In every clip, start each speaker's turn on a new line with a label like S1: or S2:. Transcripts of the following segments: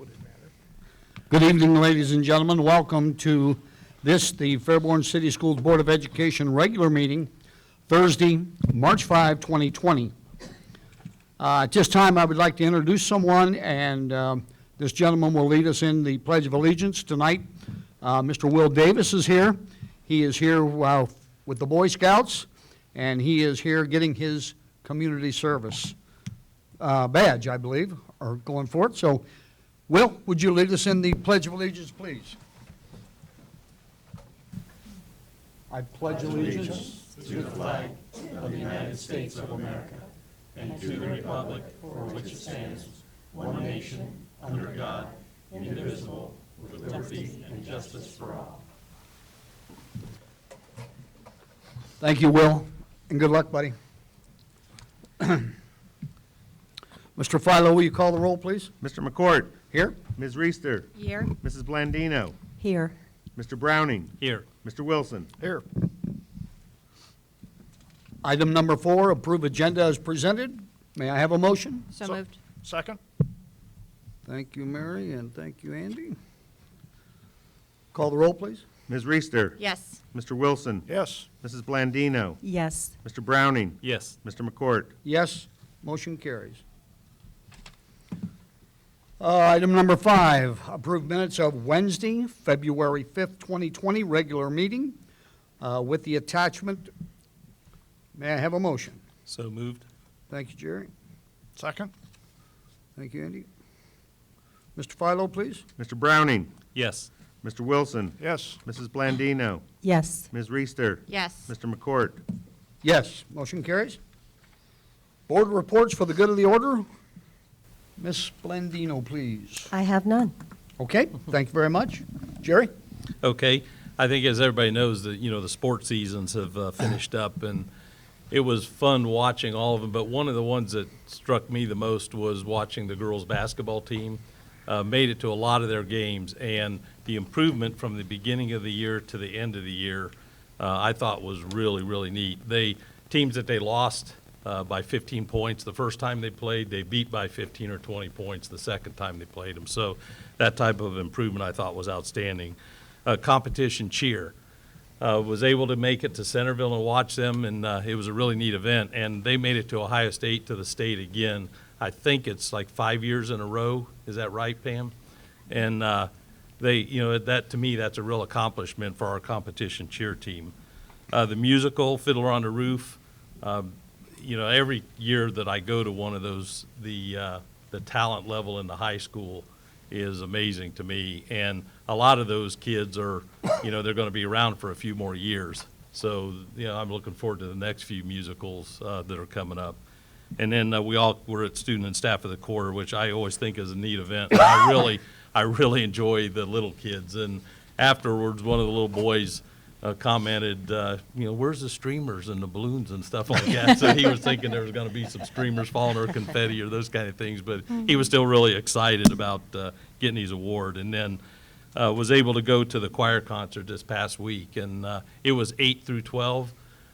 S1: Would it matter?
S2: Good evening, ladies and gentlemen. Welcome to this, the Fairborn City Schools Board of Education regular meeting, Thursday, March 5, 2020. At this time, I would like to introduce someone, and this gentleman will lead us in the Pledge of Allegiance tonight. Mr. Will Davis is here. He is here with the Boy Scouts, and he is here getting his community service badge, I believe, or going for it. So, Will, would you lead us in the Pledge of Allegiance, please? I pledge allegiance
S3: to the flag of the United States of America and to the republic for which it stands, one nation, under God, indivisible, with liberty and justice for all.
S2: Thank you, Will, and good luck, buddy. Mr. Philo, will you call the roll, please?
S4: Mr. McCourt.
S2: Here.
S4: Ms. Reister.
S5: Here.
S4: Mrs. Blandino.
S5: Here.
S4: Mr. Browning.
S3: Here.
S4: Mr. Wilson.
S1: Here.
S2: Item number 4, approve agenda as presented. May I have a motion?
S5: So moved.
S1: Second?
S2: Thank you, Mary, and thank you, Andy. Call the roll, please.
S4: Ms. Reister.
S5: Yes.
S4: Mr. Wilson.
S1: Yes.
S4: Mrs. Blandino.
S5: Yes.
S4: Mr. Browning.
S3: Yes.
S4: Mr. McCourt.
S2: Yes, motion carries. Item number 5, approve minutes of Wednesday, February 5th, 2020, regular meeting with the attachment. May I have a motion?
S3: So moved.
S2: Thank you, Jerry.
S1: Second?
S2: Thank you, Andy. Mr. Philo, please.
S4: Mr. Browning.
S3: Yes.
S4: Mr. Wilson.
S1: Yes.
S4: Mrs. Blandino.
S5: Yes.
S4: Ms. Reister.
S5: Yes.
S4: Mr. McCourt.
S2: Yes, motion carries. Board reports for the good of the order. Ms. Blandino, please.
S5: I have none.
S2: Okay, thank you very much. Jerry?
S3: Okay. I think as everybody knows that, the sports seasons have finished up, and it was fun watching all of them. But one of the ones that struck me the most was watching the girls' basketball team. Made it to a lot of their games, and the improvement from the beginning of the year to the end of the year, I thought was really, really neat. Teams that they lost by 15 points the first time they played, they beat by 15 or 20 points the second time they played them. So that type of improvement I thought was outstanding. Competition cheer. Was able to make it to Centerville and watch them, and it was a really neat event. And they made it to Ohio State, to the state again. I think it's like 5 years in a row. Is that right, Pam? And that to me, that's a real accomplishment for our competition cheer team. The musical, Fiddler on the Roof, every year that I go to one of those, the talent level in the high school is amazing to me. And a lot of those kids are, they're going to be around for a few more years. So, I'm looking forward to the next few musicals that are coming up. And then we all were at Student and Staff of the Quarter, which I always think is a neat event. And I really enjoy the little kids. And afterwards, one of the little boys commented, where's the streamers and the balloons and stuff like that? So he was thinking there was going to be some streamers falling or confetti or those kind of things. But he was still really excited about getting his award. And then was able to go to the choir concert this past week. And it was 8 through 12.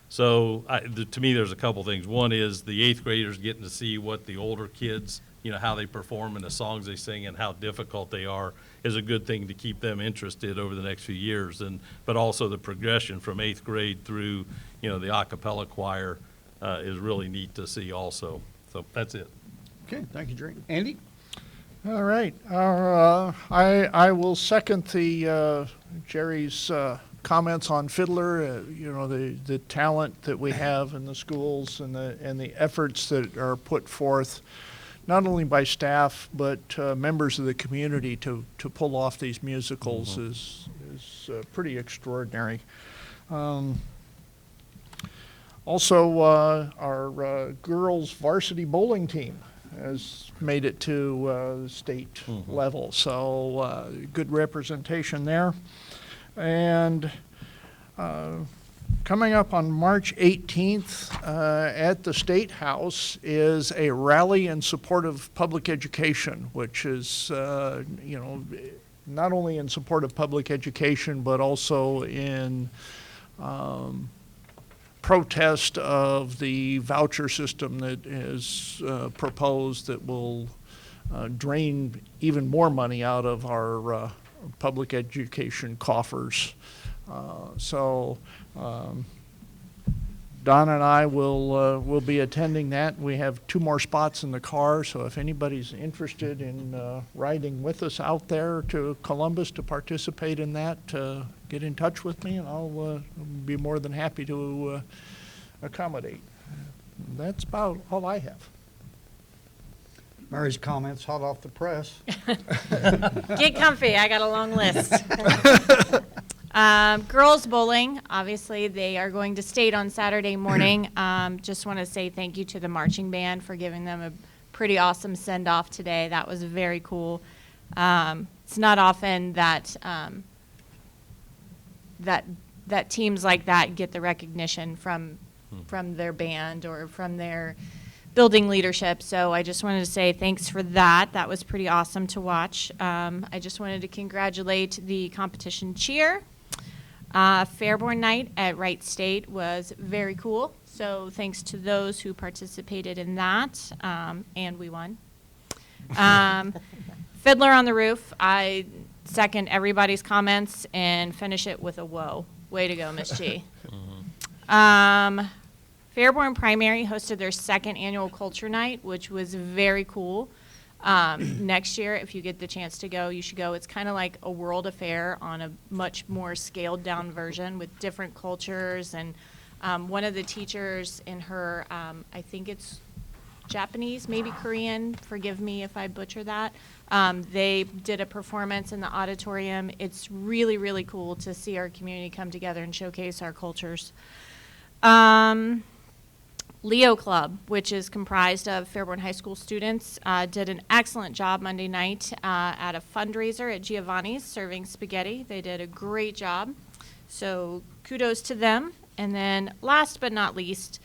S3: So to me, there's a couple things. One is the 8th graders getting to see what the older kids, how they perform and the songs they sing and how difficult they are is a good thing to keep them interested over the next few years. But also the progression from 8th grade through, the a cappella choir is really neat to see also. So that's it.
S2: Okay, thank you, Jerry. Andy?
S1: All right. I will second the Jerry's comments on Fiddler, the talent that we have in the schools and the efforts that are put forth, not only by staff but members of the community to pull off these musicals is pretty extraordinary. Also, our girls varsity bowling team has made it to the state level, so good representation there. And coming up on March 18th at the State House is a rally in support of public education, which is, not only in support of public education, but also in protest of the voucher system that is proposed that will drain even more money out of our public education coffers. So Don and I will be attending that. We have 2 more spots in the car, so if anybody's interested in riding with us out there to Columbus to participate in that, get in touch with me, and I'll be more than happy to accommodate. That's about all I have.
S2: Mary's comments hot off the press.
S5: Get comfy, I got a long list. Girls bowling, obviously, they are going to state on Saturday morning. Just want to say thank you to the marching band for giving them a pretty awesome send-off today. That was very cool. It's not often that that teams like that get the recognition from their band or from their building leadership. So I just wanted to say thanks for that. That was pretty awesome to watch. I just wanted to congratulate the competition cheer. Fairborn night at Wright State was very cool. So thanks to those who participated in that, and we won. Fiddler on the Roof, I second everybody's comments and finish it with a whoa. Way to go, Miss G. Fairborn Primary hosted their 2nd annual Culture Night, which was very cool. Next year, if you get the chance to go, you should go. It's kind of like a world affair on a much more scaled down version with different cultures. And one of the teachers in her, I think it's Japanese, maybe Korean, forgive me if I butcher that. They did a performance in the auditorium. It's really, really cool to see our community come together and showcase our cultures. Leo Club, which is comprised of Fairborn High School students, did an excellent job Monday night at a fundraiser at Giovanni's serving spaghetti. They did a great job, so kudos to them. And then last but not least,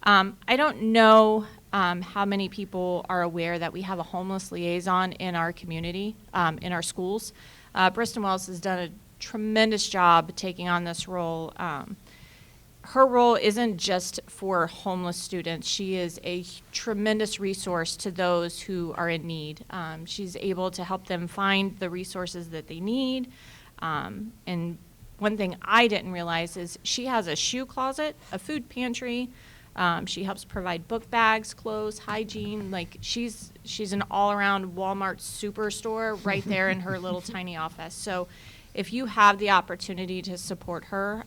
S5: I don't know how many people are aware that we have a homeless liaison in our community, in our schools. Bristol Wells has done a tremendous job taking on this role. Her role isn't just for homeless students. She is a tremendous resource to those who are in need. She's able to help them find the resources that they need. And one thing I didn't realize is she has a shoe closet, a food pantry. She helps provide book bags, clothes, hygiene. Like she's an all-around Walmart superstore right there in her little tiny office. So if you have the opportunity to support her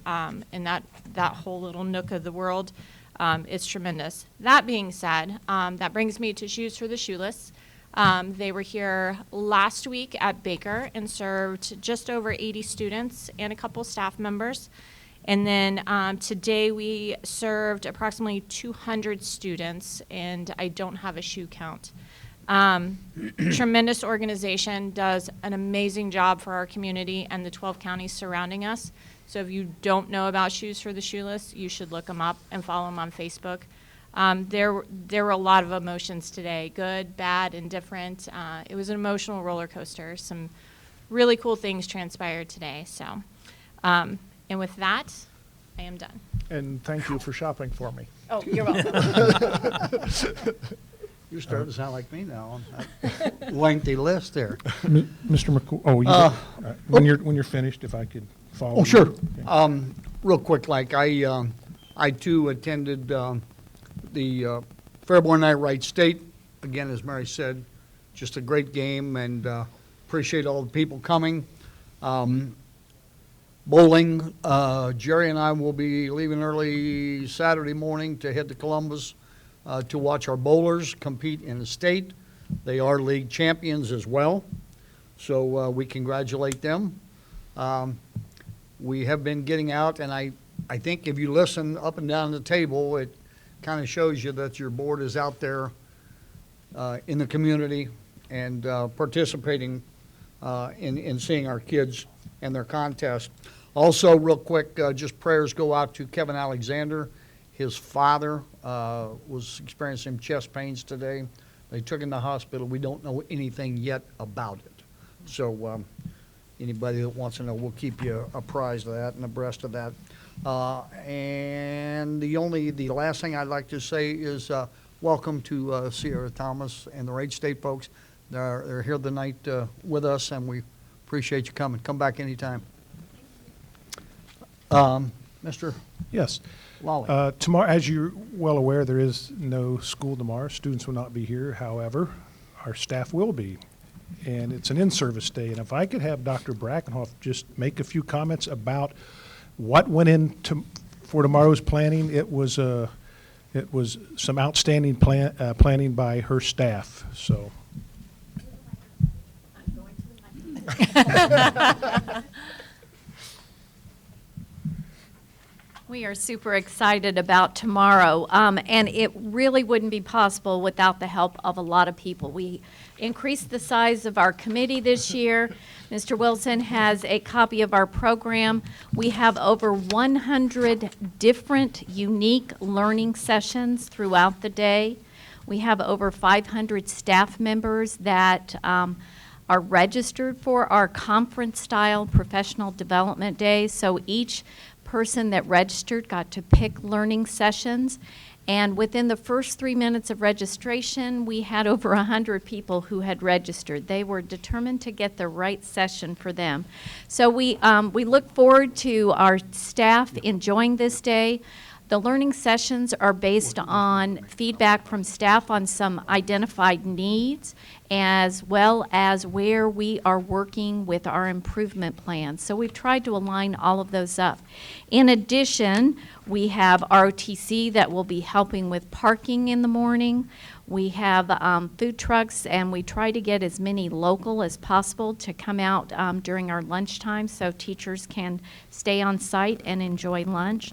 S5: in that whole little nook of the world, it's tremendous. That being said, that brings me to Shoes for the Shoeless. They were here last week at Baker and served just over 80 students and a couple staff members. And then today we served approximately 200 students, and I don't have a shoe count. Tremendous organization, does an amazing job for our community and the 12 counties surrounding us. So if you don't know about Shoes for the Shoeless, you should look them up and follow them on Facebook. There were a lot of emotions today, good, bad, and different. It was an emotional roller coaster. Some really cool things transpired today. So, and with that, I am done.
S1: And thank you for shopping for me.
S5: Oh, you're welcome.
S2: You're starting to sound like me now on that lengthy list there.
S6: Mr. McCool, when you're finished, if I could follow.
S2: Oh,
S6: you.
S2: sure.
S6: Okay.
S2: Real quick, like I too attended the Fairborn Night Wright State. Again, as Mary said, just a great game, and appreciate all the people coming. Bowling, Jerry and I will be leaving early Saturday morning to head to Columbus to watch our bowlers compete in the state. They are league champions as well, so we congratulate them. We have been getting out, and I think if you listen up and down the table, it kind of shows you that your board is out there in the community and participating in seeing our kids and their contest. Also, real quick, just prayers go out to Kevin Alexander. His father was experiencing chest pains today. They took him to the hospital. We don't know anything yet about it. So anybody that wants to know, we'll keep you apprised of that and abreast of that. And the last thing I'd like to say is welcome to Sierra Thomas and the Wright State folks. They're here the night with us, and we appreciate you coming. Come back anytime. Mr.
S6: Yes.
S2: Rowley.
S6: Tomorrow, as you're well aware, there is no school tomorrow. Students will not be here. However, our staff will be. And it's an in-service day. And if I could have Dr. Brackenhoff just make a few comments about what went into for tomorrow's planning. It was some outstanding planning by her staff. So.
S7: We are super excited about tomorrow, and it really wouldn't be possible without the help of a lot of people. We increased the size of our committee this year. Mr. Wilson has a copy of our program. We have over 100 different unique learning sessions throughout the day. We have over 500 staff members that are registered for our conference-style professional development days. So each person that registered got to pick learning sessions, and within the first 3 minutes of registration, we had over 100 people who had registered. They were determined to get the right session for them. So we look forward to our staff enjoying this day. The learning sessions are based on feedback from staff on some identified needs, as well as where we are working with our improvement plans. So we've tried to align all of those up. In addition, we have ROTC that will be helping with parking in the morning. We have food trucks, and we try to get as many local as possible to come out during our lunchtime so teachers can stay on site and enjoy lunch.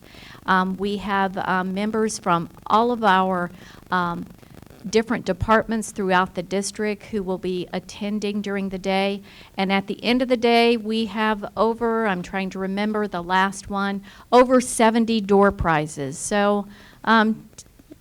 S7: We have members from all of our different departments throughout the district who will be attending during the day. And at the end of the day, we have over, I'm trying to remember the last one, over 70 door prizes. So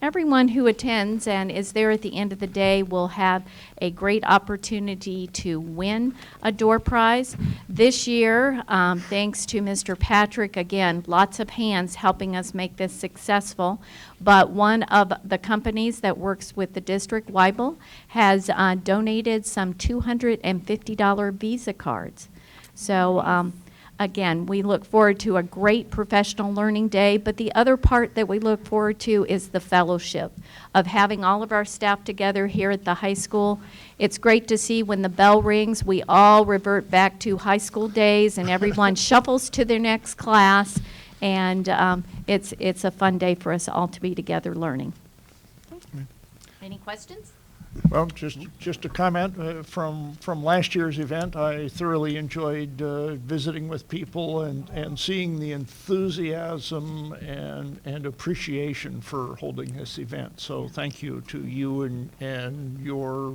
S7: everyone who attends and is there at the end of the day will have a great opportunity to win a door prize. This year, thanks to Mr. Patrick, again, lots of hands helping us make this successful, but one of the companies that works with the district, Weibel, has donated some $250 Visa cards. So again, we look forward to a great professional learning day, but the other part that we look forward to is the fellowship of having all of our staff together here at the high school. It's great to see when the bell rings, we all revert back to high school days and everyone shuffles to their next class, and it's a fun day for us all to be together learning. Any questions?
S1: Well, just a comment from last year's event. I thoroughly enjoyed visiting with people and seeing the enthusiasm and appreciation for holding this event. So thank you to you and your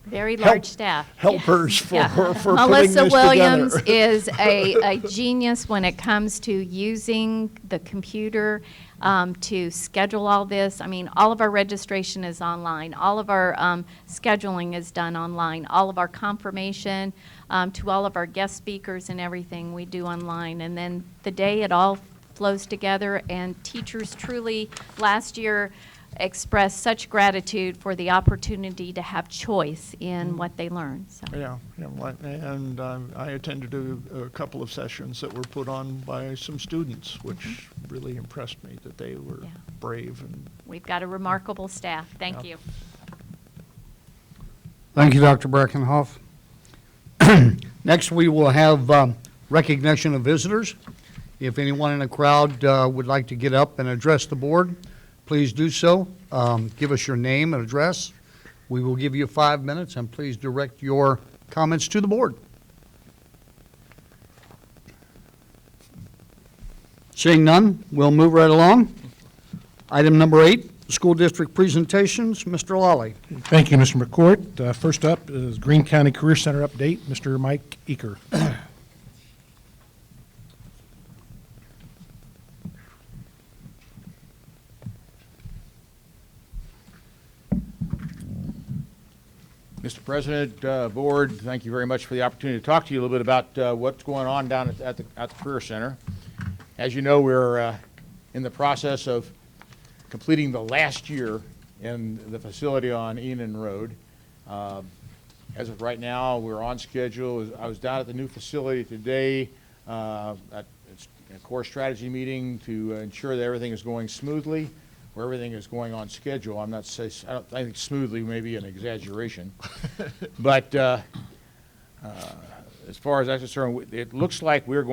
S7: Very large staff.
S1: helpers
S7: Yes.
S1: for putting
S7: Melissa
S1: this
S7: Williams
S1: together.
S7: is a genius when it comes to using the computer to schedule all this. I mean, all of our registration is online. All of our scheduling is done online. All of our confirmation to all of our guest speakers and everything we do online. And then the day it all flows together, and teachers truly last year expressed such gratitude for the opportunity to have choice in what they learn. So.
S1: Yeah, and I attended a couple of sessions that were put on by some students, which really impressed me that they were
S7: Yeah.
S1: brave and
S7: We've got a remarkable staff. Thank
S1: Yeah.
S7: you.
S2: Thank you, Dr. Brackenhoff. Next, we will have recognition of visitors. If anyone in the crowd would like to get up and address the board, please do so. Give us your name and address. We will give you 5 minutes, and please direct your comments to the board. Seeing none, we'll move right along. Item number 8, school district presentations. Mr. Lawley.
S6: Thank you, Mr. McCourt. First up is Greene County Career Center update. Mr. Mike Eaker.
S8: Mr. President, Board, thank you very much for the opportunity to talk to you a little bit about what's going on down at the Career Center. As you know, we're in the process of completing the last year in the facility on Enon Road. As of right now, we're on schedule. I was down at the new facility today at a core strategy meeting to ensure that everything is going smoothly, where everything is going on schedule. I think smoothly may be an exaggeration. But as far as that's concerned, it looks like we're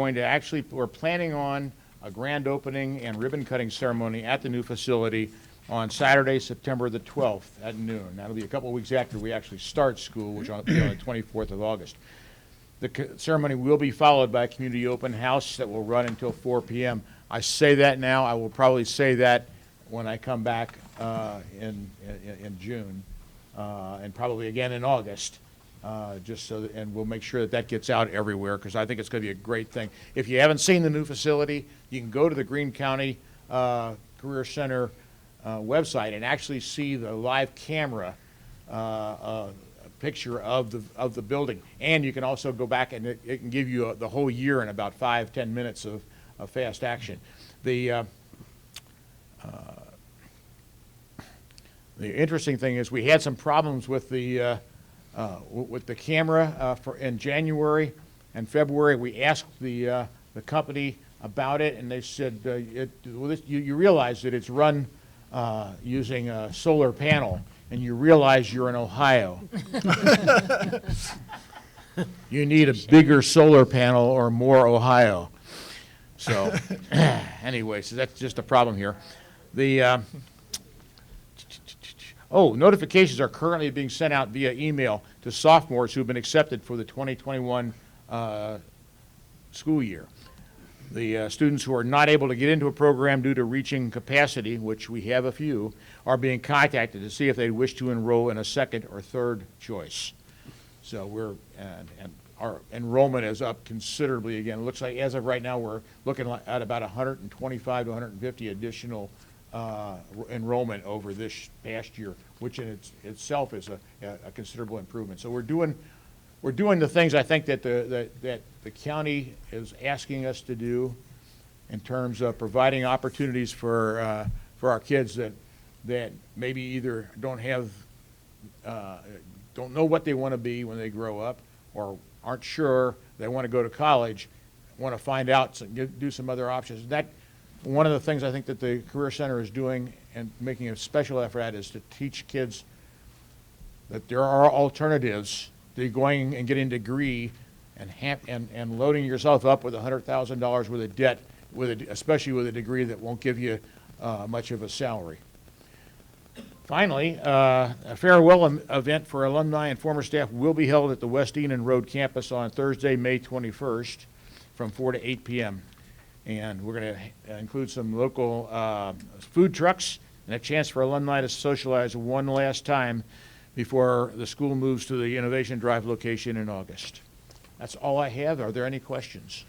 S8: planning on a grand opening and ribbon cutting ceremony at the new facility on Saturday, September the 12th at noon. That'll be a couple of weeks after we actually start school, which will be on the 24th of August. The ceremony will be followed by a community open house that will run until 4 p.m. I say that now. I will probably say that when I come back in June and probably again in August. Just so that, and we'll make sure that gets out everywhere, because I think it's going to be a great thing. If you haven't seen the new facility, you can go to the Greene County Career Center website and actually see the live camera picture of the building. And you can also go back and it can give you the whole year in about 5-10 minutes of fast action. The interesting thing is we had some problems with the camera in January and February. We asked the company about it, and they said, you realize that it's run using a solar panel, and you realize you're in Ohio. You need a bigger solar panel or more Ohio. So anyway, so that's just a problem here. Notifications are currently being sent out via email to sophomores who've been accepted for the 2021 school year. The students who are not able to get into a program due to reaching capacity, which we have a few, are being contacted to see if they wish to enroll in a second or third choice. So our enrollment is up considerably again. It looks like as of right now we're looking at about 125 to 150 additional enrollment over this past year, which in itself is a considerable improvement. So we're doing the things I think that the county is asking us to do in terms of providing opportunities for our kids that maybe either don't know what they want to be when they grow up, or aren't sure they want to go to college, want to find out, do some other options. That one of the things I think that the Career Center is doing and making a special effort at is to teach kids that there are alternatives to going and getting a degree and loading yourself up with $100,000 worth of debt, especially with a degree that won't give you much of a salary. Finally, a farewell event for alumni and former staff will be held at the West Enon Road campus on Thursday, May 21st from 4 to 8 p.m. And we're going to include some local food trucks and a chance for alumni to socialize one last time before the school moves to the Innovation Drive location in August. That's all I have. Are there any questions?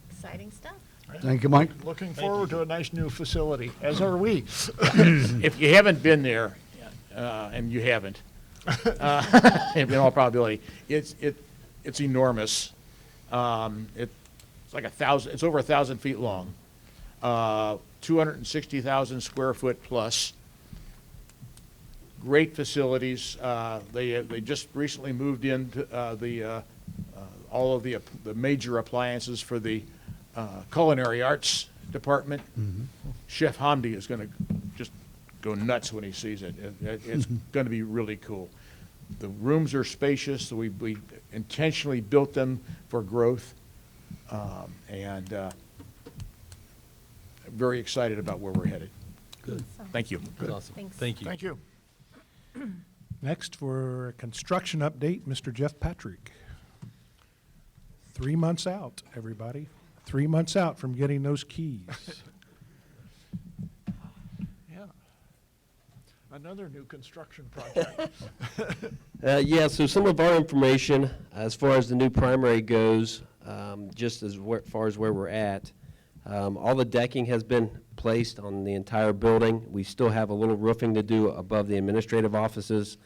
S5: Exciting stuff.
S2: Thank you, Mike.
S1: Looking forward to a nice new facility, as are we.
S8: If you haven't been there, and you haven't, in all probability, it's enormous. It's like it's over 1,000 feet long, 260,000 square foot plus. Great facilities. They just recently moved into all of the major appliances for the culinary arts department. Mm-hmm. Chef Hamdi is going to just go nuts when he sees it. It's going to be really cool. The rooms are spacious. So we intentionally built them for growth, and very excited about where we're headed.
S3: Good.
S8: Thank you.
S3: Good. Awesome.
S5: Thanks.
S3: Thank you.
S1: Thank you.
S6: Next, for a construction update, Mr. Jeff Patrick. 3 months out, everybody. 3 months out from getting those keys.
S1: Yeah. Another new construction project.
S9: Yeah, so some of our information, as far as the new primary goes, just as far as where we're at, all the decking has been placed on the entire building. We still have a little roofing to do above the administrative offices.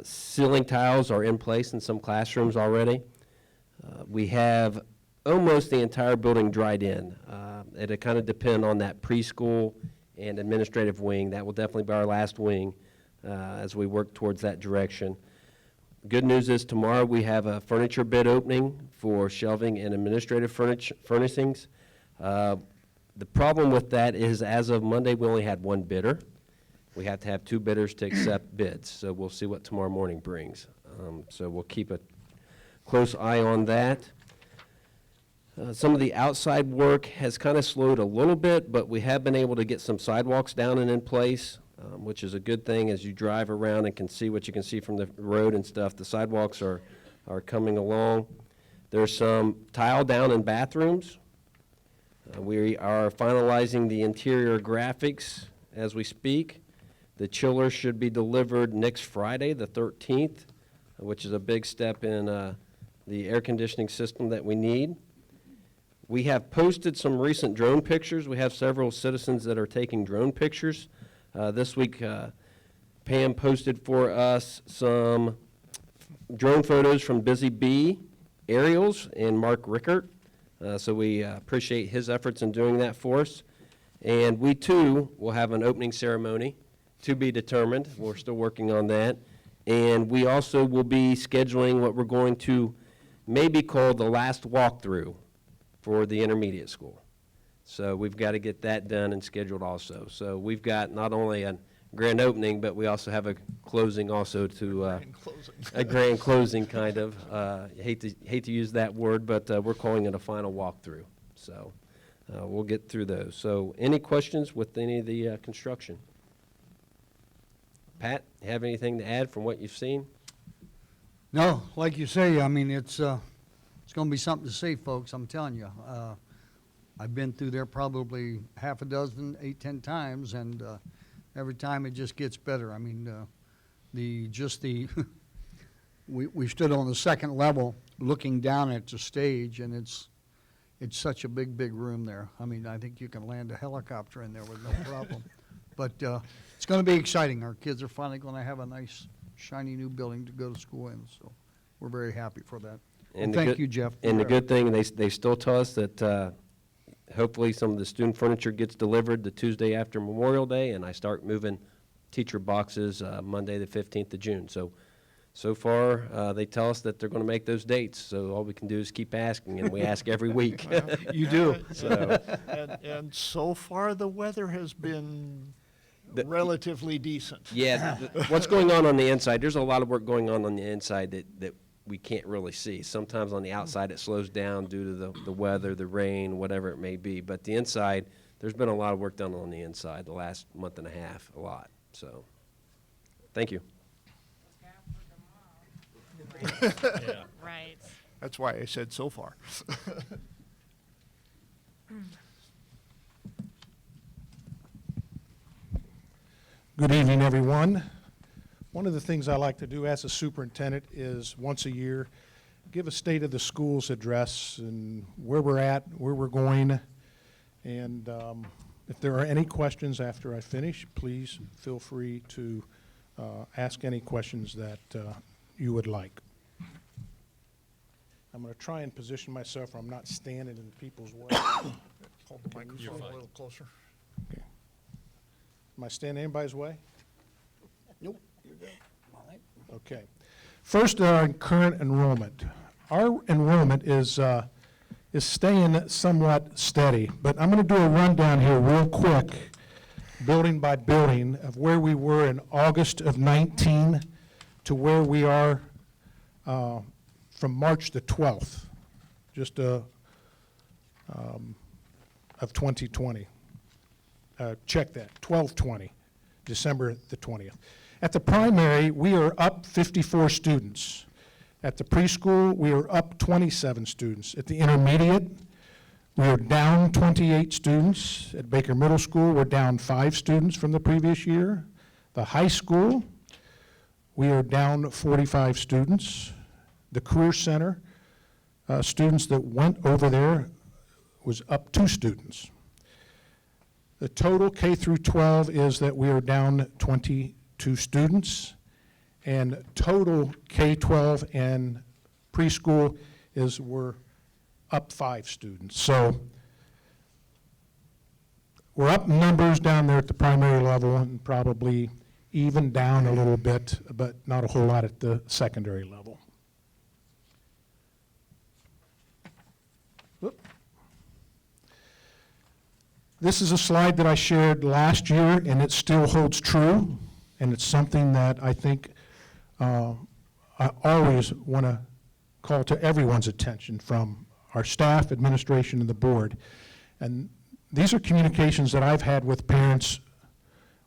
S9: Ceiling tiles are in place in some classrooms already. We have almost the entire building dried in. It'll kind of depend on that preschool and administrative wing. That will definitely be our last wing as we work towards that direction. Good news is tomorrow we have a furniture bid opening for shelving and administrative furnishings. The problem with that is, as of Monday, we only had one bidder. We have to have two bidders to accept bids, so we'll see what tomorrow morning brings. So we'll keep a close eye on that. Some of the outside work has kind of slowed a little bit, but we have been able to get some sidewalks down and in place, which is a good thing as you drive around and can see what you can see from the road and stuff. The sidewalks are coming along. There's some tile down in bathrooms. We are finalizing the interior graphics as we speak. The chiller should be delivered next Friday, the 13th, which is a big step in the air conditioning system that we need. We have posted some recent drone pictures. We have several citizens that are taking drone pictures. This week, Pam posted for us some drone photos from Busy Bee Aerials and Mark Rickert. So we appreciate his efforts in doing that for us. And we, too, will have an opening ceremony to be determined. We're still working on that. And we also will be scheduling what we're going to maybe call the last walkthrough for the intermediate school. So we've got to get that done and scheduled also. So we've got not only a grand opening, but we also have a closing also to a grand closing kind of. Hate to use that word, but we're calling it a final walkthrough. So we'll get through those. So any questions with any of the construction? Pat, have anything to add from what you've seen?
S2: No, like you say, I mean, it's going to be something to see, folks, I'm telling you. I've been through there probably half a dozen, 8, 10 times, and every time it just gets better. I mean, we stood on the second level looking down at the stage, and it's such a big room there. I mean, I think you can land a helicopter in there with no problem. But it's going to be exciting. Our kids are finally going to have a nice, shiny new building to go to school in, so we're very happy for that. And thank you, Jeff.
S9: And the good thing, they still tell us that hopefully some of the student furniture gets delivered the Tuesday after Memorial Day, and I start moving teacher boxes Monday the 15th of June. So far, they tell us that they're going to make those dates, so all we can do is keep asking, and we ask every week.
S2: You do.
S9: So,
S1: And so far, the weather has been relatively decent.
S9: yeah, what's going on the inside, there's a lot of work going on the inside that we can't really see. Sometimes on the outside it slows down due to the weather, the rain, whatever it may be. But the inside, there's been a lot of work done on the inside the last month and a half, a lot. So, thank you.
S3: Yeah.
S5: Right.
S1: That's why I said so far.
S6: Good evening, everyone. One of the things I like to do as a superintendent is once a year give a state of the schools address and where we're at, where we're going. And if there are any questions after I finish, please feel free to ask any questions that you would like. I'm going to try and position myself where I'm not standing in people's way.
S1: Hold the microphone a little closer.
S6: Okay. Am I standing in anybody's way?
S2: Nope, you're good.
S6: Okay. First, our current enrollment. Our enrollment is staying somewhat steady, but I'm going to do a rundown here real quick, building by building, of where we were in August of 19 to where we are from March the 12th, just of 2020. Check that, 12/20, December the 20th. At the primary, we are up 54 students. At the preschool, we are up 27 students. At the intermediate, we are down 28 students. At Baker Middle School, we're down 5 students from the previous year. The high school, we are down 45 students. The Career Center, students that went over there was up 2 students. The total K through 12 is that we are down 22 students, and total K-12 and preschool is we're up 5 students. So we're up numbers down there at the primary level and probably even down a little bit, but not a whole lot at the secondary level. Whoop. This is a slide that I shared last year, and it still holds true, and it's something that I think I always want to call to everyone's attention, from our staff, administration, and the board. And these are communications that I've had with parents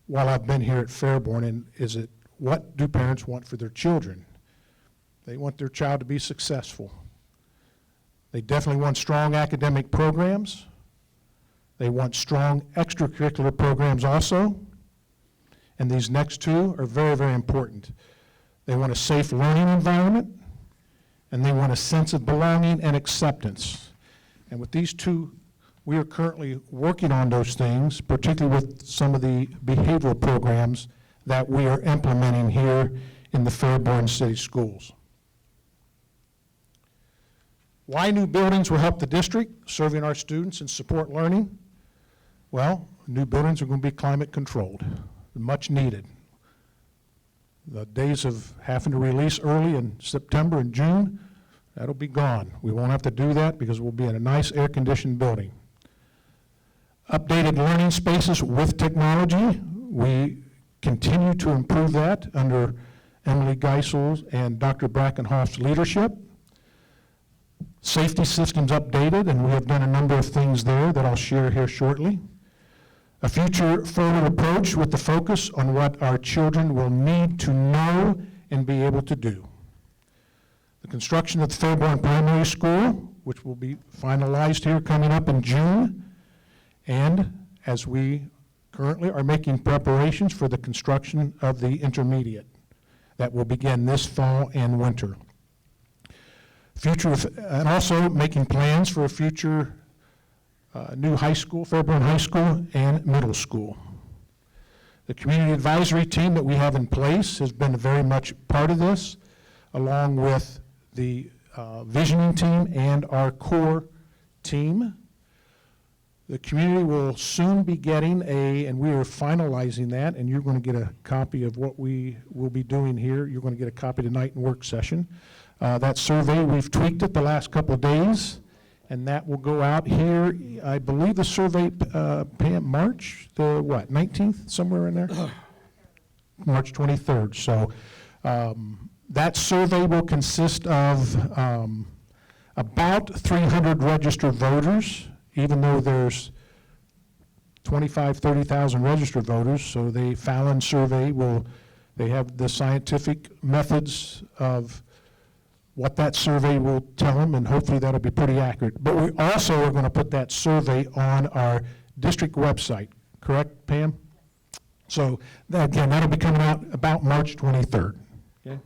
S6: while I've been here at Fairborn, and is it, what do parents want for their children? They want their child to be successful. They definitely want strong academic programs. They want strong extracurricular programs also. And these next two are very, very important. They want a safe learning environment, and they want a sense of belonging and acceptance. And with these two, we are currently working on those things, particularly with some of the behavioral programs that we are implementing here in the Fairborn City Schools. Why new buildings will help the district, serving our students and support learning? Well, new buildings are going to be climate controlled, much needed. The days of having to release early in September and June, that'll be gone. We won't have to do that because we'll be in a nice air-conditioned building. Updated learning spaces with technology. We continue to improve that under Emily Geisel's and Dr. Brackenhoff's leadership. Safety systems updated, and we have done a number of things there that I'll share here shortly. A future-forward approach with the focus on what our children will need to know and be able to do. The construction of the Fairborn Primary School, which will be finalized here coming up in June, and as we currently are making preparations for the construction of the intermediate that will begin this fall and winter. And also making plans for a future new high school, Fairborn High School and middle school. The community advisory team that we have in place has been very much part of this, along with the visioning team and our core team. The community will soon be getting and we are finalizing that, and you're going to get a copy of what we will be doing here. You're going to get a copy tonight in work session. That survey, we've tweaked it the last couple of days, and that will go out here, I believe the survey, Pam, March, the what, 19th, somewhere in there? March 23rd. So that survey will consist of about 300 registered voters, even though there's 25, 30,000 registered voters. So the Fallon survey they have the scientific methods of what that survey will tell them, and hopefully that'll be pretty accurate. But we also are going to put that survey on our district website, correct, Pam? So again, that'll be coming out about March 23rd. Okay.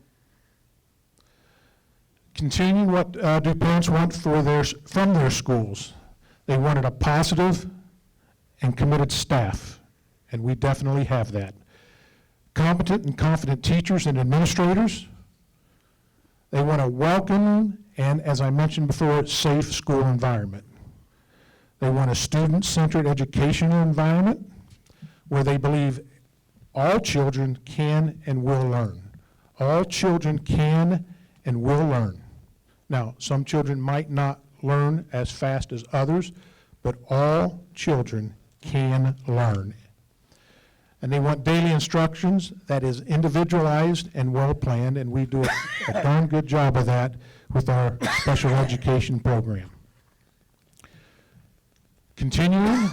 S6: Continuing, what do parents want from their schools? They wanted a positive and committed staff, and we definitely have that. Competent and confident teachers and administrators. They want a welcoming and, as I mentioned before, safe school environment. They want a student-centered educational environment where they believe all children can and will learn. All children can and will learn. Now, some children might not learn as fast as others, but all children can learn. And they want daily instructions that is individualized and well-planned, and we do a darn good job of that with our special education program. Continuing,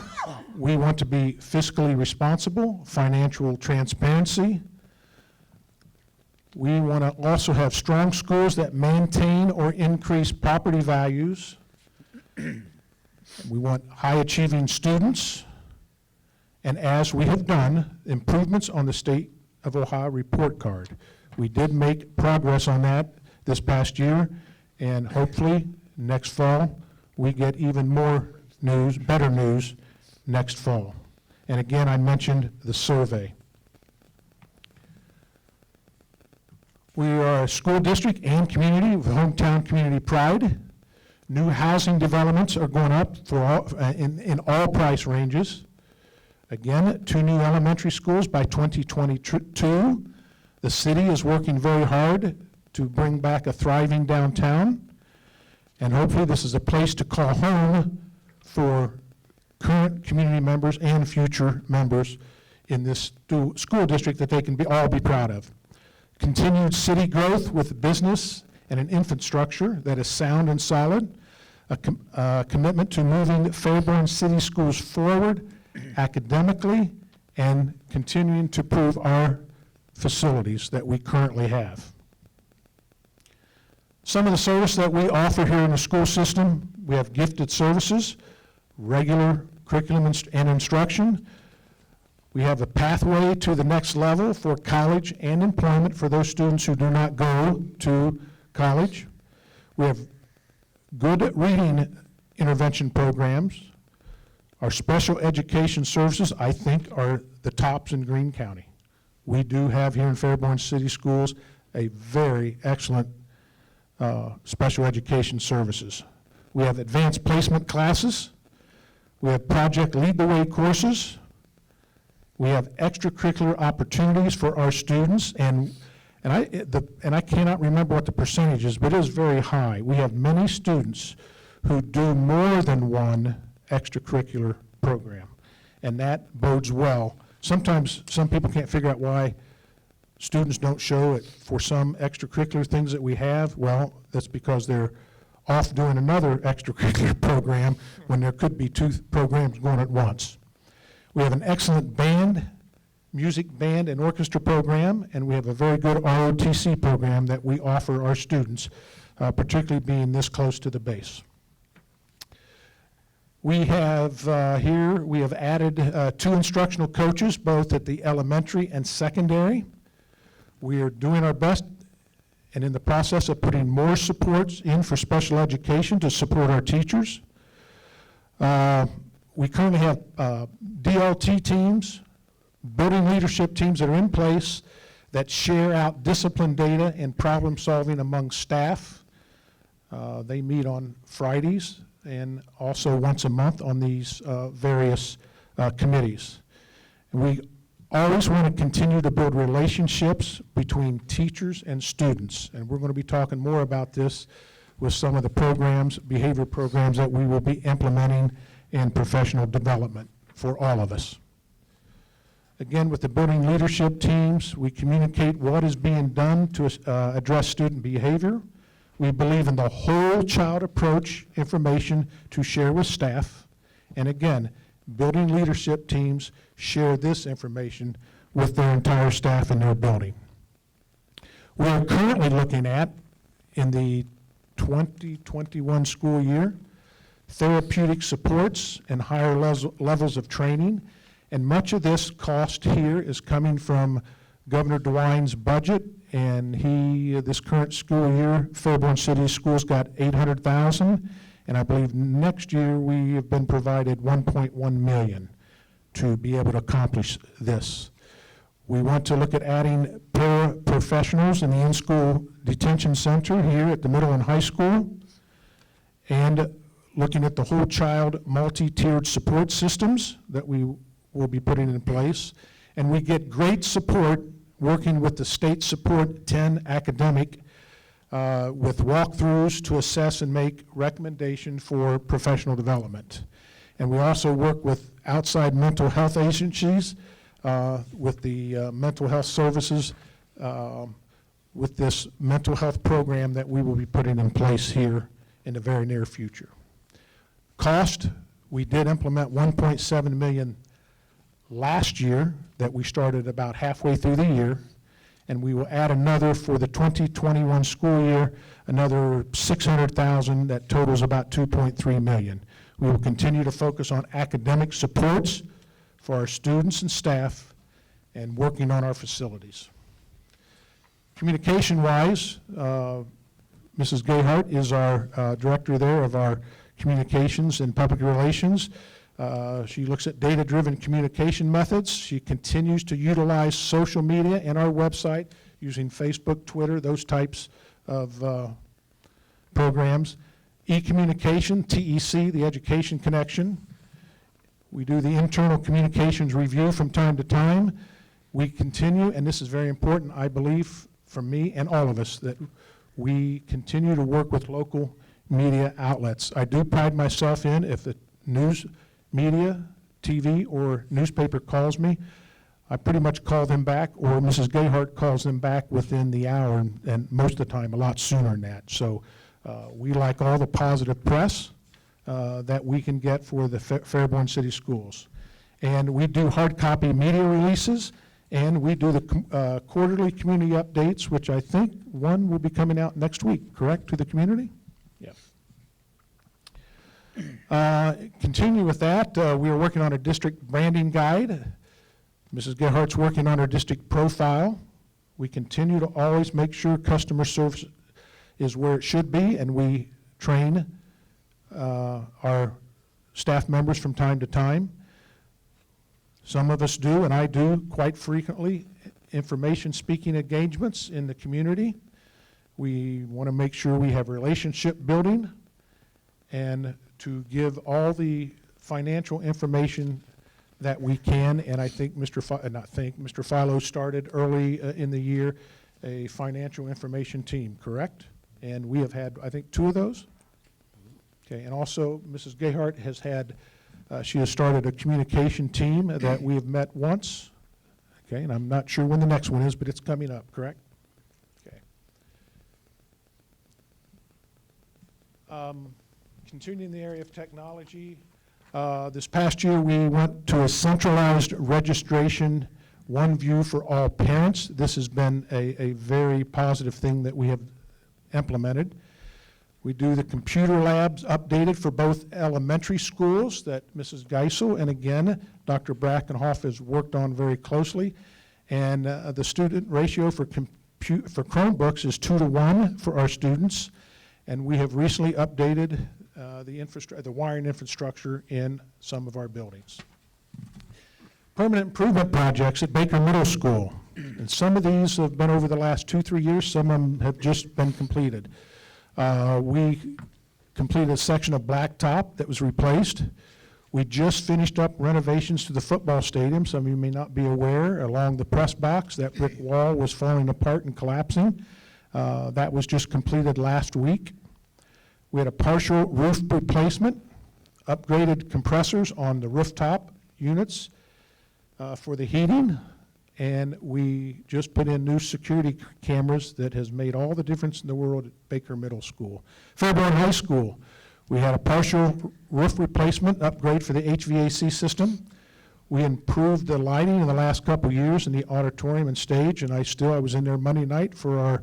S6: we want to be fiscally responsible, financial transparency. We want to also have strong schools that maintain or increase property values. We want high-achieving students. And as we have done, improvements on the State of Ohio report card. We did make progress on that this past year, and hopefully next fall we get even more news, better news next fall. And again, I mentioned the survey. We are a school district and community with hometown community pride. New housing developments are going up for in all price ranges. Again, 2 new elementary schools by 2022. The city is working very hard to bring back a thriving downtown, and hopefully this is a place to call home for current community members and future members in this school district that they can all be proud of. Continued city growth with business and an infrastructure that is sound and solid, a commitment to moving Fairborn City Schools forward academically and continuing to improve our facilities that we currently have. Some of the service that we offer here in the school system, we have gifted services, regular curriculum and instruction. We have a pathway to the next level for college and employment for those students who do not go to college. We have good reading intervention programs. Our special education services, I think, are the tops in Greene County. We do have here in Fairborn City Schools a very excellent special education services. We have advanced placement classes. We have Project Lead the Way courses. We have extracurricular opportunities for our students, and I cannot remember what the percentage is, but it is very high. We have many students who do more than one extracurricular program, and that bodes well. Sometimes some people can't figure out why students don't show it for some extracurricular things that we have. Well, that's because they're off doing another extracurricular program when there could be 2 programs going at once. We have an excellent music band and orchestra program, and we have a very good ROTC program that we offer our students, particularly being this close to the base. We have we have added 2 instructional coaches, both at the elementary and secondary. We are doing our best and in the process of putting more supports in for special education to support our teachers. We currently have DLT teams, building leadership teams that are in place that share out discipline data and problem solving among staff. They meet on Fridays and also once a month on these various committees. And we always want to continue to build relationships between teachers and students, and we're going to be talking more about this with some of the programs, behavior programs that we will be implementing in professional development for all of us. Again, with the building leadership teams, we communicate what is being done to address student behavior. We believe in the whole child approach information to share with staff. And again, building leadership teams share this information with their entire staff in their building. We are currently looking at, in the 2021 school year, therapeutic supports and higher levels of training. And much of this cost here is coming from Governor DeWine's budget, and this current school year, Fairborn City Schools got $800,000, and I believe next year we have been provided $1.1 million to be able to accomplish this. We want to look at adding paraprofessionals in the in-school detention center here at the middle and high school, and looking at the whole child multi-tiered support systems that we will be putting in place. And we get great support working with the State Support 10 academic with walkthroughs to assess and make recommendation for professional development. And we also work with outside mental health agencies with the mental health services with this mental health program that we will be putting in place here in the very near future. Cost, we did implement $1.7 million last year that we started about halfway through the year, and we will add another for the 2021 school year, another $600,000 that totals about $2.3 million. We will continue to focus on academic supports for our students and staff and working on our facilities. Communication-wise, Mrs. Gayhart is our director there of our communications and public relations. She looks at data-driven communication methods. She continues to utilize social media and our website using Facebook, Twitter, those types of programs. E-communication, TEC, the Education Connection. We do the internal communications review from time to time. We continue, and this is very important, I believe, for me and all of us, that we continue to work with local media outlets. I do pride myself in, if the news media, TV, or newspaper calls me, I pretty much call them back, or Mrs. Gayhart calls them back within the hour, and most of the time, a lot sooner than that. So we like all the positive press that we can get for the Fairborn City Schools. And we do hard copy media releases, and we do the quarterly community updates, which I think one will be coming out next week, correct, to the community? Yeah. Continue with that, we are working on a district branding guide. Mrs. Gerhardt's working on her district profile. We continue to always make sure customer service is where it should be, and we train our staff members from time to time. Some of us do, and I do quite frequently, information speaking engagements in the community. We want to make sure we have relationship building and to give all the financial information that we can, and I think Mr. Philo started early in the year a financial information team, correct? And we have had, I think, 2 of those. Okay, and also Mrs. Gayhart has had, she has started a communication team that we have met once. Okay, and I'm not sure when the next one is, but it's coming up, correct? Okay. Continuing the area of technology, this past year we went to a centralized registration, one view for all parents. This has been a very positive thing that we have implemented. We do the computer labs updated for both elementary schools that Mrs. Geisel and again Dr. Brackenhoff has worked on very closely. And the student ratio for Chromebooks is 2 to 1 for our students. And we have recently updated the wiring infrastructure in some of our buildings. Permanent improvement projects at Baker Middle School. And some of these have been over the last 2-3 years. Some of them have just been completed. We completed a section of blacktop that was replaced. We just finished up renovations to the football stadium. Some of you may not be aware, along the press box, that brick wall was falling apart and collapsing. That was just completed last week. We had a partial roof replacement, upgraded compressors on the rooftop units for the heating, and we just put in new security cameras that has made all the difference in the world at Baker Middle School. Fairborn High School, we had a partial roof replacement upgrade for the HVAC system. We improved the lighting in the last couple years in the auditorium and stage, and I was in there Monday night for our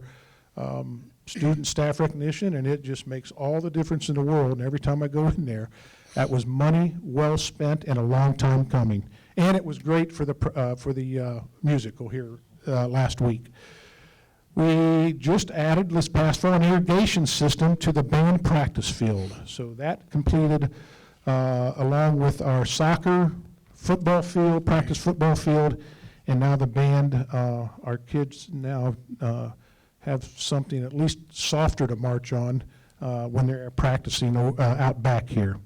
S6: student staff recognition, and it just makes all the difference in the world. And every time I go in there, that was money well spent and a long time coming. And it was great for the musical here last week. We just added this past fall an irrigation system to the band practice field. So that completed along with our soccer football field, practice football field, and now the band, our kids now have something at least softer to march on when they're practicing out back here.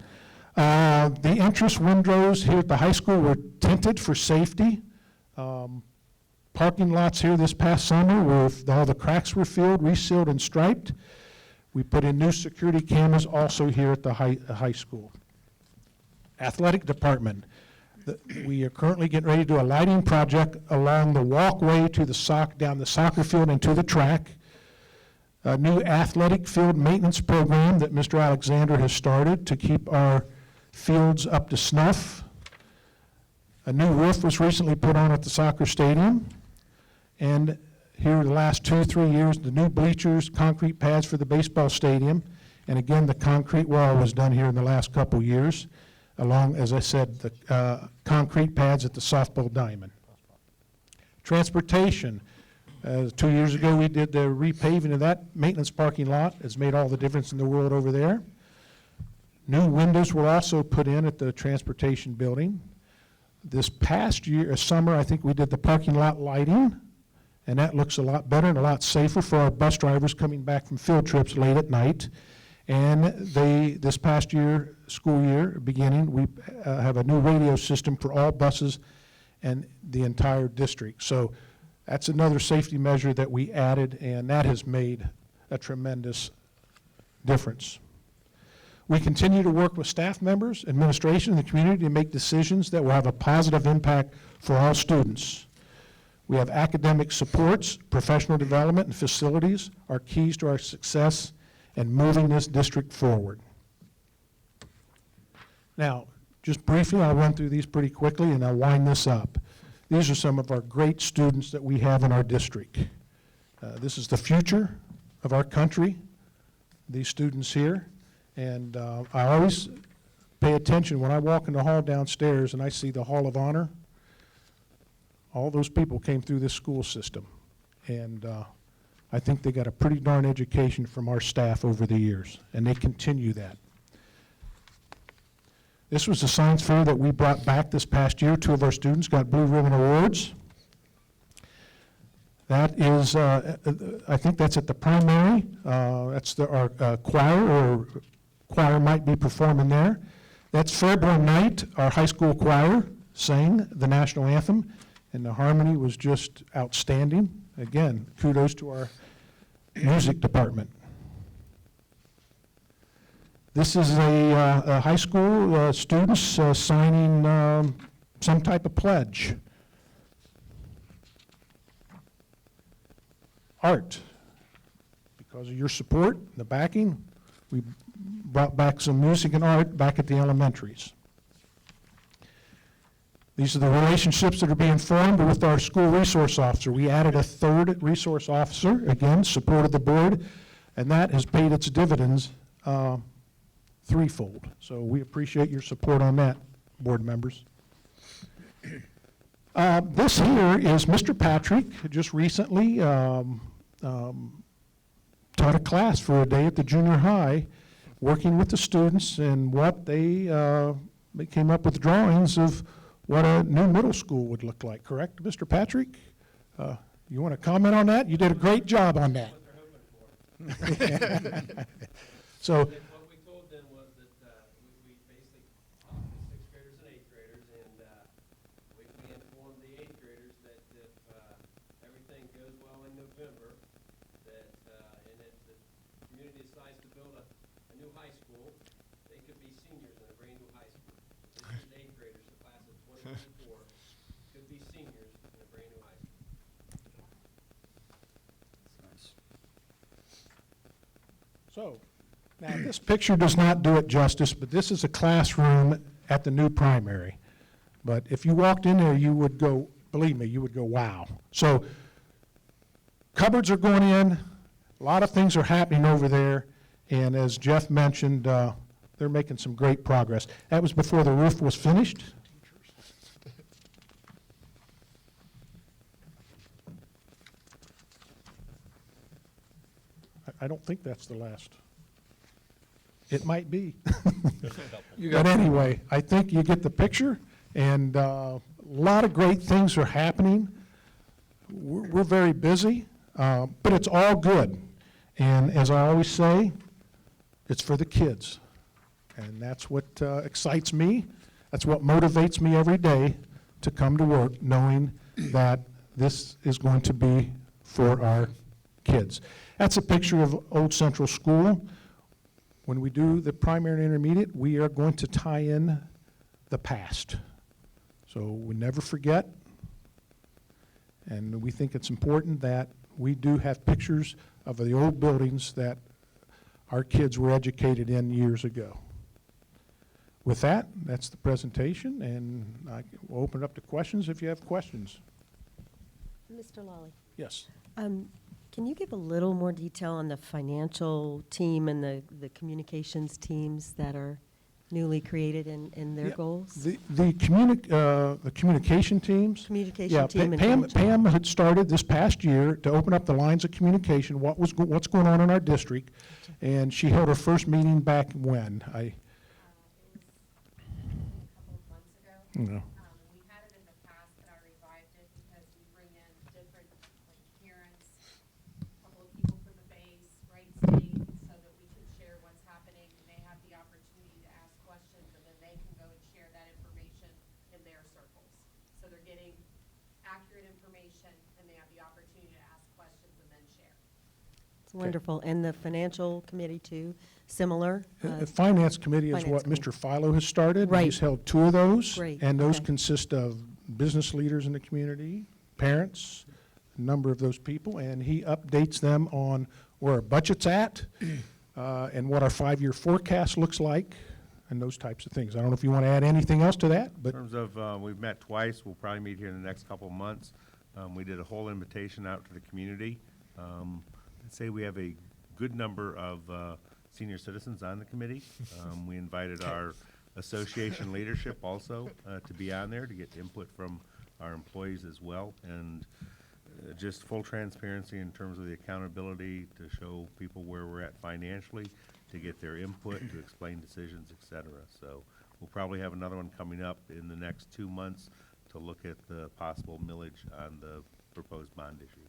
S6: The entrance windows here at the high school were tinted for safety. Parking lots here this past summer where all the cracks were filled, resealed, and striped. We put in new security cameras also here at the high school. Athletic department. We are currently getting ready to do a lighting project along the walkway to down the soccer field and to the track. A new athletic field maintenance program that Mr. Alexander has started to keep our fields up to snuff. A new roof was recently put on at the soccer stadium. And here the last 2-3 years, the new bleachers, concrete pads for the baseball stadium. And again, the concrete wall was done here in the last couple years, along, as I said, the concrete pads at the softball diamond. Transportation. 2 years ago, we did the repaving of that maintenance parking lot. It's made all the difference in the world over there. New windows were also put in at the transportation building. This past summer, I think we did the parking lot lighting, and that looks a lot better and a lot safer for our bus drivers coming back from field trips late at night. And this past year, school year beginning, we have a new radio system for all buses and the entire district. So that's another safety measure that we added, and that has made a tremendous difference. We continue to work with staff members, administration, and the community to make decisions that will have a positive impact for all students. We have academic supports, professional development, and facilities are keys to our success and moving this district forward. Now, just briefly, I'll run through these pretty quickly and I'll wind this up. These are some of our great students that we have in our district. This is the future of our country, these students here. And I always pay attention when I walk in the hall downstairs and I see the Hall of Honor. All those people came through this school system. And I think they got a pretty darn education from our staff over the years, and they continue that. This was the science fair that we brought back this past year. 2 of our students got Blue Ribbon Awards. That is, I think that's at the primary. That's our choir, or choir might be performing there. That's Fairborn Night. Our high school choir sang the national anthem, and the harmony was just outstanding. Again, kudos to our music department. This is a high school students signing some type of pledge. Art. Because of your support, the backing, we brought back some music and art back at the elementaries. These are the relationships that are being formed with our school resource officer. We added a 3rd resource officer, again, supported the board, and that has paid its dividends threefold. So we appreciate your support on that, board members. This here is Mr. Patrick, just recently taught a class for a day at the junior high, working with the students, and what they came up with drawings of what a new middle school would look like, correct, Mr. Patrick? You want to comment on that? You did a great job on that. So,
S10: What we told them was that we basically talked to 6th graders and 8th graders, and we informed the 8th graders that if everything goes well in November, that and if the community decides to build a new high school, they could be seniors in a brand new high school. This is 8th graders, the class of 2024, could be seniors in a brand new high school.
S6: So, now this picture does not do it justice, but this is a classroom at the new primary. But if you walked in there, you would go, believe me, you would go, wow. So, cupboards are going in, a lot of things are happening over there, and as Jeff mentioned, they're making some great progress. That was before the roof was finished. I don't think that's the last. It might be. But anyway, I think you get the picture, and a lot of great things are happening. We're very busy, but it's all good. And as I always say, it's for the kids. And that's what excites me. That's what motivates me every day to come to work, knowing that this is going to be for our kids. That's a picture of Old Central School. When we do the primary and intermediate, we are going to tie in the past. So we never forget, and we think it's important that we do have pictures of the old buildings that our kids were educated in years ago. With that, that's the presentation, and I will open it up to questions if you have questions.
S11: Mr. Lawley,
S6: Yes.
S11: can you give a little more detail on the financial team and the communications teams that are newly created and their
S6: Yeah,
S11: goals?
S6: The communication teams?
S11: Communication team and
S6: Pam,
S11: financial.
S6: Pam had started this past year to open up the lines of communication, what's going on in our district, and she held her first meeting back when?
S12: It was a couple of months ago.
S6: No.
S12: We had it in the past, but I revived it because we bring in different, like, parents, a couple of people from the base, Wright State, so that we can share what's happening the opportunity to ask questions, and then they can go and share that information in their circles. So they're getting accurate information, and they have the opportunity to ask questions and then share.
S11: It's wonderful. And the financial committee too, similar?
S6: The Finance Committee is
S11: Finance
S6: what
S11: Committee.
S6: Mr. Philo has started.
S11: Right.
S6: He's held 2 of those.
S11: Great,
S6: And those
S11: okay.
S6: consist of business leaders in the community, parents, a number of those people, and he updates them on where our budget's at, and what our 5-year forecast looks like, and those types of things. I don't know if you want to add anything else to that,
S4: In
S6: but
S4: terms of, we've met twice, we'll probably meet here in the next couple of months. We did a whole invitation out to the community. I'd say we have a good number of senior citizens on the committee. We invited our association leadership also to be on there to get input from our employees as well. And just full transparency in terms of the accountability to show people where we're at financially, to get their input, to explain decisions, et cetera. So we'll probably have another one coming up in the next 2 months to look at the possible millage on the proposed bond issue.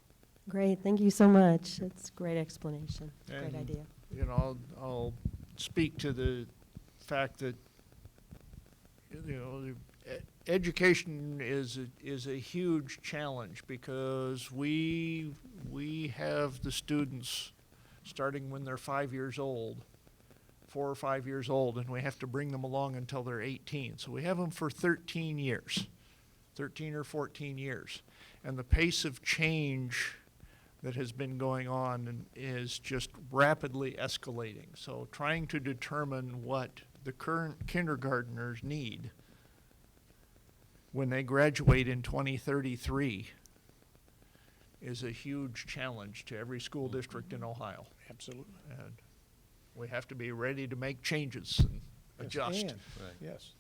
S11: Great, thank you so much. That's a great explanation. Great
S1: And,
S11: idea.
S1: You know, I'll speak to the fact that, you know, education is a huge challenge because we have the students starting when they're 5 years old, 4 or 5 years old, and we have to bring them along until they're 18. So we have them for 13 years, 13 or 14 years. And the pace of change that has been going on is just rapidly escalating. So trying to determine what the current kindergartners need when they graduate in 2033 is a huge challenge to every school district in Ohio.
S6: absolutely.
S1: And we have to be ready to make changes and adjust.
S6: And, yes.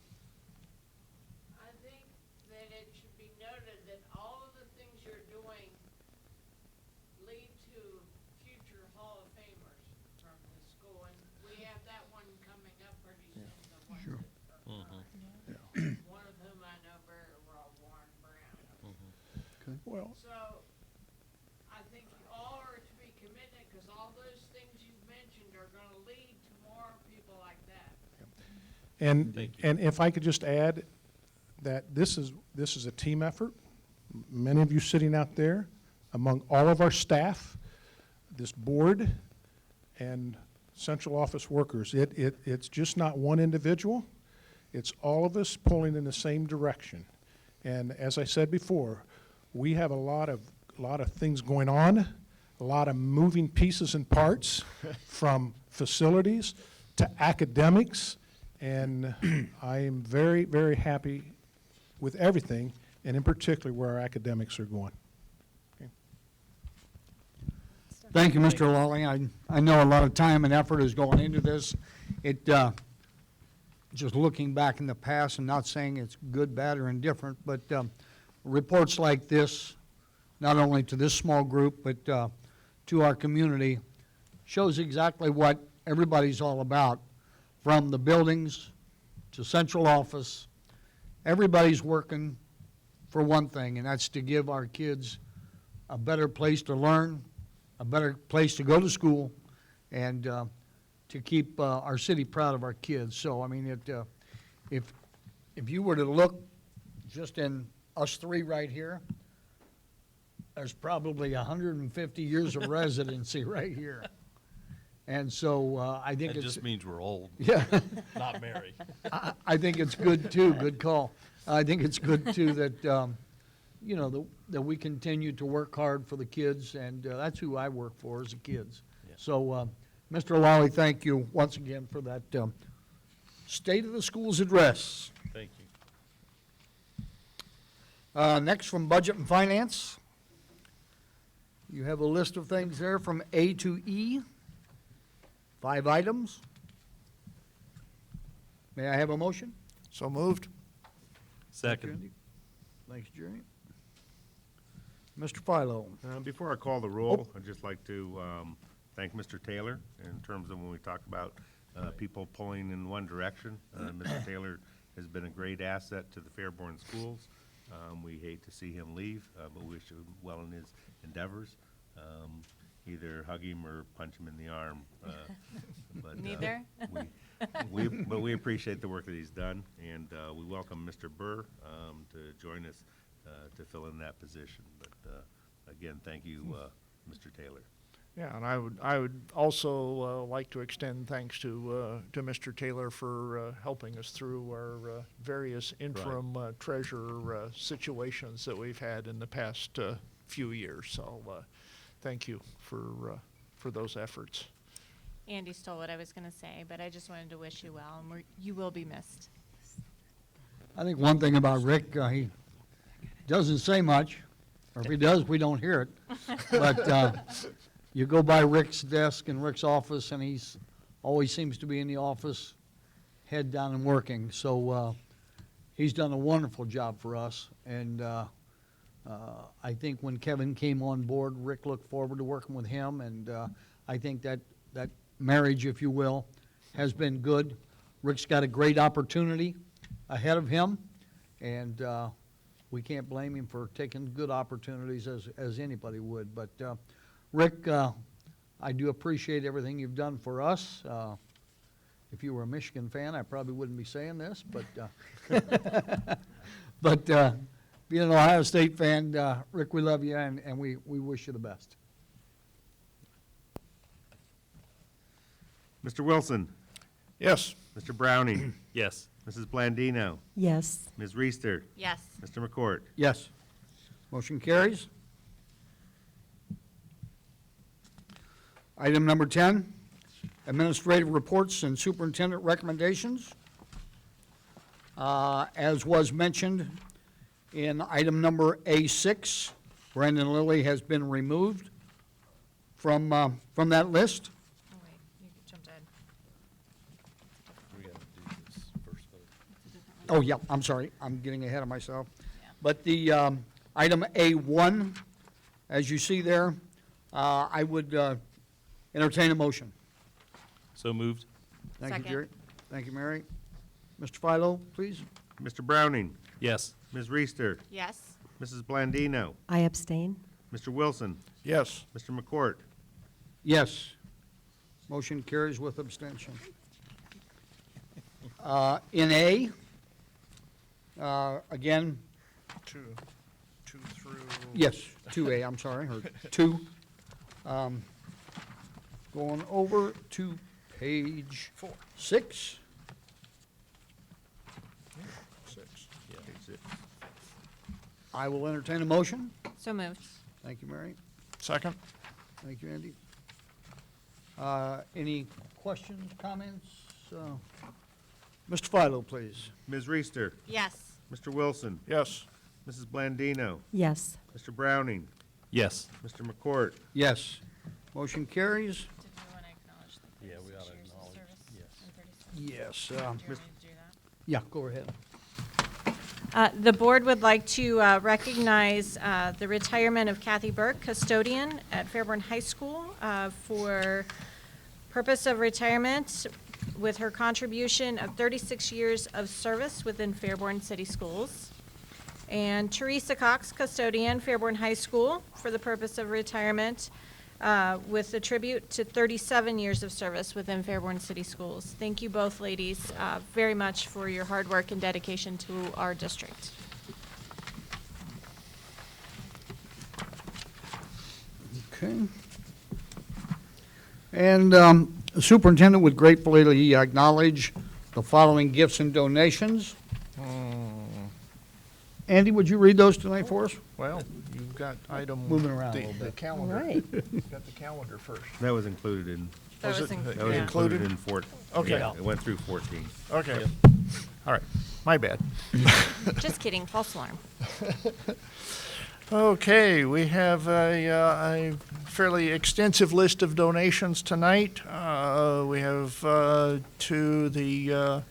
S13: I think that it should be noted that all of the things you're doing lead to future Hall of Famers from the school, and we have that one coming up pretty soon, the ones
S2: Sure.
S13: that are current. One of whom I know very well, Warren Brown.
S6: Well,
S13: So, I think you all are to be committed, because all those things you've mentioned are gonna lead to more people like that.
S6: and,
S3: Thank you.
S6: and if I could just add that this is a team effort. Many of you sitting out there, among all of our staff, this board, and central office workers. It's just not one individual. It's all of us pulling in the same direction. And as I said before, we have a lot of things going on, a lot of moving pieces and parts, from facilities to academics, and I am very, very happy with everything, and in particular where our academics are going.
S2: Thank you, Mr. Lawley. I know a lot of time and effort is going into this. Just looking back in the past and not saying it's good, bad, or indifferent, but reports like this, not only to this small group, but to our community, shows exactly what everybody's all about, from the buildings to central office. Everybody's working for one thing, and that's to give our kids a better place to learn, a better place to go to school, and to keep our city proud of our kids. So, I mean, if you were to look just in us three right here, there's probably 150 years of residency right here. And so I think
S3: That
S2: it's,
S3: just means we're old,
S2: yeah,
S3: not married.
S2: I think it's good too, good call. I think it's good too that, you know, that we continue to work hard for the kids, and that's who I work for, is the kids.
S3: Yeah.
S2: So, Mr. Lawley, thank you once again for that State of the Schools address.
S3: Thank you.
S2: Next, from Budget and Finance, you have a list of things there from A to E, 5 items. May I have a motion?
S1: So moved.
S3: Second.
S2: Thanks, Jerry. Mr. Philo.
S4: Before I call the roll, I'd just like to thank Mr. Taylor in terms of when we talk about people pulling in one direction. Mr. Taylor has been a great asset to the Fairborn schools. We hate to see him leave, but we wish him well in his endeavors. Either hug him or punch him in the arm. But,
S5: Neither?
S4: But we appreciate the work that he's done, and we welcome Mr. Burr to join us to fill in that position. But again, thank you, Mr. Taylor.
S1: Yeah, and I would also like to extend thanks to Mr. Taylor for helping us through our various interim treasurer situations that we've had in the past few years. So thank you for those efforts.
S5: Andy stole what I was going to say, but I just wanted to wish you well, and you will be missed.
S2: I think one thing about Rick, he doesn't say much, or if he does, we don't hear it. But you go by Rick's desk in Rick's office, and he's always seems to be in the office, head down and working. So he's done a wonderful job for us, and I think when Kevin came on board, Rick looked forward to working with him, and I think that marriage, if you will, has been good. Rick's got a great opportunity ahead of him, and we can't blame him for taking good opportunities as anybody would. But Rick, I do appreciate everything you've done for us. If you were a Michigan fan, I probably wouldn't be saying this, but but being an Ohio State fan, Rick, we love you, and we wish you the best.
S4: Mr. Wilson,
S1: Yes.
S4: Mr. Browning,
S3: Yes.
S4: Mrs. Blandino,
S11: Yes.
S4: Ms. Reister,
S5: Yes.
S4: Mr. McCourt.
S2: Yes. Motion carries. Item number 10, administrative reports and superintendent recommendations. As was mentioned in item number A6, Brandon Lilly has been removed from that list.
S5: Oh, wait, you jumped ahead.
S3: We got to do this first vote.
S2: Oh, yeah, I'm sorry, I'm getting ahead of myself.
S5: Yeah.
S2: But the item A1, as you see there, I would entertain a motion.
S3: So moved.
S2: Thank you,
S5: Second.
S2: Jerry. Thank you, Mary. Mr. Philo, please.
S4: Mr. Browning,
S3: Yes.
S4: Ms. Reister,
S5: Yes.
S4: Mrs. Blandino,
S11: I abstain.
S4: Mr. Wilson,
S1: Yes.
S4: Mr. McCourt.
S2: Yes. Motion carries with abstention. In A, again,
S1: Two through.
S2: yes, 2A, I'm sorry, or 2. Going over to page
S1: 4.
S2: 6.
S1: 6.
S2: I will entertain a motion.
S5: So moved.
S2: Thank you, Mary.
S1: Second.
S2: Thank you, Andy. Any questions, comments? Mr. Philo, please.
S4: Ms. Reister,
S5: Yes.
S4: Mr. Wilson,
S1: Yes.
S4: Mrs. Blandino,
S11: Yes.
S4: Mr. Browning,
S3: Yes.
S4: Mr. McCourt.
S2: Yes. Motion carries.
S5: Did we want to acknowledge the
S3: Yeah, we
S5: 36
S3: ought to
S5: years of
S3: acknowledge,
S5: service
S3: yes.
S5: in 36?
S2: Yes.
S5: Do you want me to do that?
S2: Yeah, go ahead.
S5: The board would like to recognize the retirement of Kathy Burke, custodian at Fairborn High School, for purpose of retirement with her contribution of 36 years of service within Fairborn City Schools. And Teresa Cox, custodian, Fairborn High School, for the purpose of retirement with a tribute to 37 years of service within Fairborn City Schools. Thank you both, ladies, very much for your hard work and dedication to our district.
S2: Okay. And the superintendent would gratefully acknowledge the following gifts and donations. Andy, would you read those tonight for us?
S1: Well, you've got item.
S2: Moving around a
S1: the-
S2: little
S1: The
S2: bit.
S1: calendar.
S11: All right.
S1: You've got the calendar first.
S4: That was included in,
S5: That
S1: Was
S5: was
S1: it-
S5: in-
S4: that was
S5: yeah.
S4: included
S1: Included?
S4: in 14.
S1: Okay.
S4: Yeah, it went through 14.
S1: Okay. All right. My bad.
S5: Just kidding, false alarm.
S1: Okay, we have a fairly extensive list of donations tonight. We have to the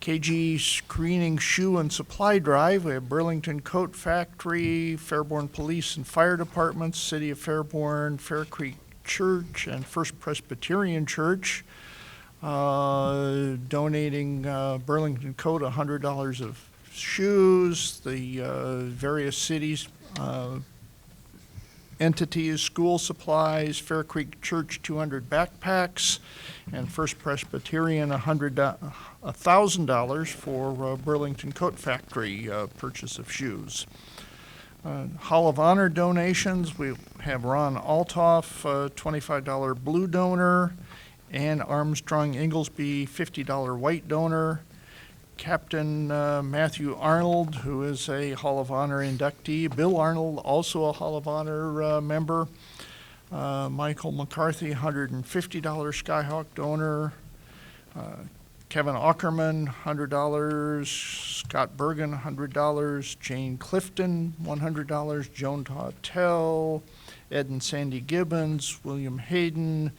S1: KG Screening Shoe and Supply Drive. We have Burlington Coat Factory, Fairborn Police and Fire Departments, City of Fairborn, Fair Creek Church, and First Presbyterian Church, donating Burlington Coat $100 of shoes. The various cities entities, school supplies, Fair Creek Church 200 backpacks, and First Presbyterian $1,000 for Burlington Coat Factory purchase of shoes. Hall of Honor donations, we have Ron Altoff, $25 blue donor, Ann Armstrong Inglesby, $50 white donor, Captain Matthew Arnold, who is a Hall of Honor inductee, Bill Arnold, also a Hall of Honor member, Michael McCarthy, $150 Skyhawk donor, Kevin Ackerman, $100, Scott Bergen, $100, Jane Clifton, $100, Joan Tautel, Ed and Sandy Gibbons, William Hayden,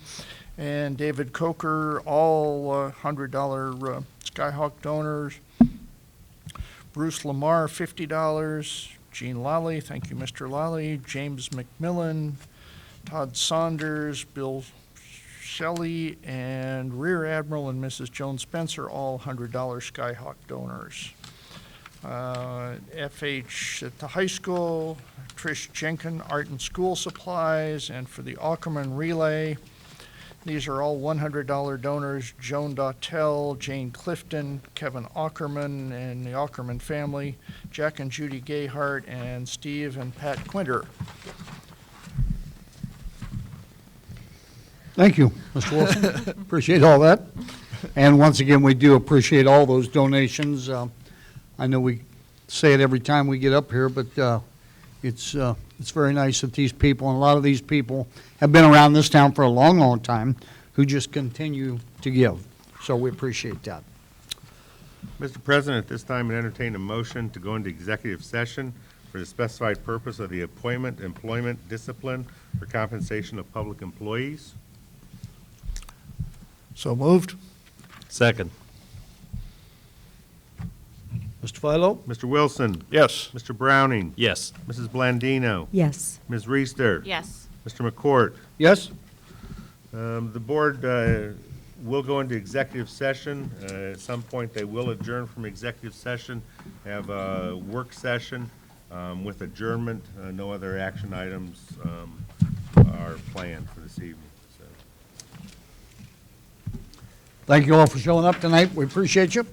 S1: and David Coker, all $100 Skyhawk donors. Bruce Lamar, $50, Gene Lally, thank you, Mr. Lally, James McMillan, Todd Saunders, Bill Shelley, and Rear Admiral and Mrs. Joan Spencer, all $100 Skyhawk donors. FH at the high school, Trish Jenkin, Art and School Supplies, and for the Ackerman Relay, these are all $100 donors, Joan Dautel, Jane Clifton, Kevin Ackerman, and the Ackerman family, Jack and Judy Gayhart, and Steve and Pat Quinter.
S2: Thank you, Mr. Wilson. Appreciate all that. And once again, we do appreciate all those donations. I know we say it every time we get up here, but it's very nice that these people, and a lot of these people have been around this town for a long, long time, who just continue to give. So we appreciate that.
S4: Mr. President, at this time, I entertain a motion to go into executive session for the specified purpose of the appointment, employment, discipline, or compensation of public employees.
S1: So moved.
S3: Second.
S2: Mr. Philo?
S4: Mr. Wilson.
S1: Yes.
S4: Mr. Browning.
S3: Yes.
S4: Mrs. Blandino.
S11: Yes.
S4: Ms. Reister.
S5: Yes.
S4: Mr. McCourt.
S2: Yes?
S4: The board will go into executive session. At some point, they will adjourn from executive session, have a work session with adjournment. No other action items are planned for this evening. So.
S2: Thank you all for showing up tonight. We appreciate you.